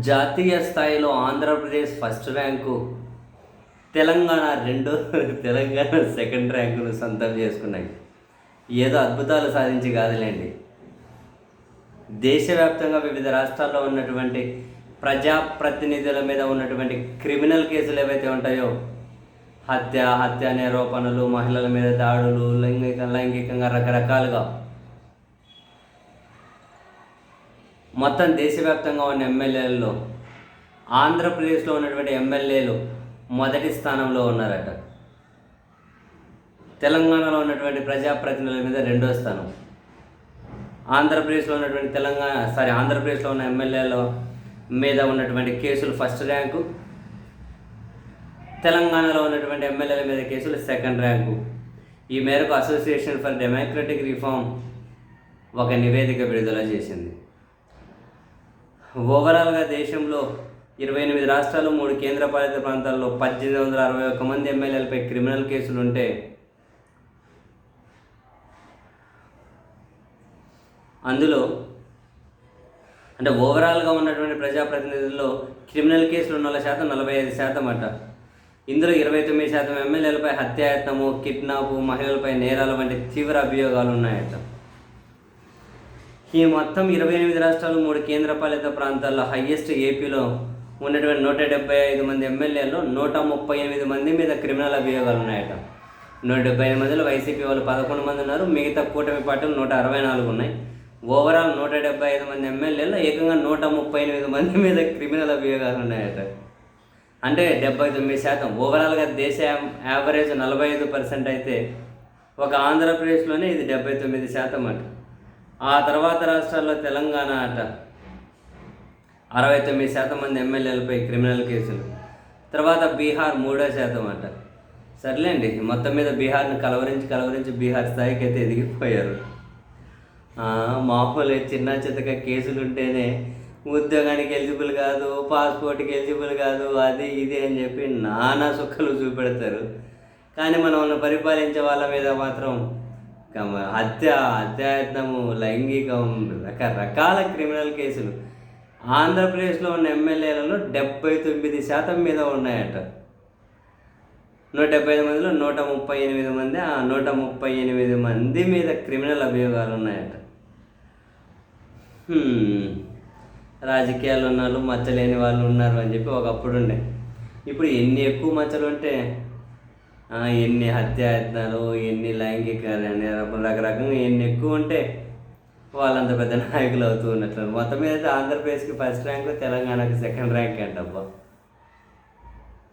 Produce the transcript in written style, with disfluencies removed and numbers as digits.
జాతీయ స్థాయిలో Andhra Pradesh first rank, Telangana రెండో తెలంగాణ సెకండ్ ర్యాంకును సొంతం చేసుకున్నాయి. ఏదో అద్భుతాలు సాధించి కాదులేండి. దేశవ్యాప్తంగా వివిధ రాష్ట్రాల్లో ఉన్నటువంటి ప్రజాప్రతినిధుల మీద ఉన్నటువంటి క్రిమినల్ కేసులు ఏవైతే ఉంటాయో, హత్య నేరోపణలు, మహిళల మీద దాడులు, లైంగికంగా రకరకాలుగా మొత్తం దేశవ్యాప్తంగా ఉన్న ఎమ్మెల్యేలలో ఆంధ్రప్రదేశ్లో ఉన్నటువంటి ఎమ్మెల్యేలు మొదటి స్థానంలో ఉన్నారట. తెలంగాణలో ఉన్నటువంటి ప్రజాప్రతినిధుల మీద రెండో స్థానం. ఆంధ్రప్రదేశ్లో ఉన్న ఎమ్మెల్యేల మీద ఉన్నటువంటి కేసులు ఫస్ట్ ర్యాంకు, తెలంగాణలో ఉన్నటువంటి ఎమ్మెల్యేల మీద కేసులు సెకండ్ ర్యాంకు. ఈ మేరకు అసోసియేషన్ ఫర్ డెమోక్రటిక్ రిఫార్మ్ ఒక నివేదిక విడుదల చేసింది. ఓవరాల్గా దేశంలో 28 రాష్ట్రాలు, 3 కేంద్రపాలిత ప్రాంతాల్లో 1861 మంది ఎమ్మెల్యేలపై క్రిమినల్ కేసులు ఉంటే, అందులో ఓవరాల్గా ఉన్నటువంటి ప్రజాప్రతినిధుల్లో క్రిమినల్ కేసులు ఉన్న శాతం 45% అట. ఇందులో 29% ఎమ్మెల్యేలపై హత్యాయత్నము, కిడ్నాపు, మహిళలపై నేరాలు వంటి తీవ్ర అభియోగాలు ఉన్నాయట. ఈ మొత్తం 28 రాష్ట్రాలు, 3 కేంద్రపాలిత ప్రాంతాల్లో హయ్యెస్ట్ ఏపీలో ఉన్నటువంటి 175 మంది ఎమ్మెల్యేల్లో 138 మంది మీద క్రిమినల్ అభియోగాలు ఉన్నాయట. 175 మందిలో వైసీపీ వాళ్ళు 11 మంది ఉన్నారు. మిగతా కూటమి పార్టీలు 164 ఉన్నాయి. ఓవరాల్ 175 మంది ఎమ్మెల్యేల్లో ఏకంగా 138 మంది మీద క్రిమినల్ అభియోగాలు ఉన్నాయట. అంటే 79%. ఓవరాల్గా దేశ యావరేజ్ 45% అయితే ఒక ఆంధ్రప్రదేశ్లోనే ఇది 79% అట. ఆ తర్వాత రాష్ట్రాల్లో తెలంగాణ అట 69% మంది ఎమ్మెల్యేలపై క్రిమినల్ కేసులు. తర్వాత బీహార్ 3% అట. సర్లేండి, మొత్తం మీద బీహార్ని కలవరించి బీహార్ స్థాయికి అయితే ఎదిగిపోయారు. మామూలు చిన్న చితక కేసులు ఉంటేనే ఉద్యోగానికి ఎలిజిబుల్ కాదు, పాస్పోర్ట్కి ఎలిజిబుల్ కాదు, అది ఇది అని చెప్పి నానా సుఖాలు చూపెడతారు. కానీ మనం పరిపాలించే వాళ్ళ మీద మాత్రం హత్యాయత్నము, లైంగికం, రకరకాల క్రిమినల్ కేసులు ఆంధ్రప్రదేశ్లో ఉన్న ఎమ్మెల్యేలలో 79% మీద ఉన్నాయట. 175 మందిలో 138 మంది, 138 మంది మీద క్రిమినల్ అభియోగాలు ఉన్నాయట. రాజకీయాలు ఉన్న వాళ్ళు మచ్చలేని వాళ్ళు ఉన్నారు అని చెప్పి ఒకప్పుడు ఉండే. ఇప్పుడు ఎన్ని ఎక్కువ మచ్చలు ఉంటే ఎన్ని హత్యాయత్నాలు, ఎన్ని లైంగిక రకరకంగా ఎన్ని ఎక్కువ ఉంటే వాళ్ళంత పెద్ద నాయకులు అవుతూ ఉన్నట్లు. మొత్తం మీద అయితే ఆంధ్రప్రదేశ్కి ఫస్ట్ ర్యాంకు, తెలంగాణకి సెకండ్ ర్యాంక్ అంటబ్బా.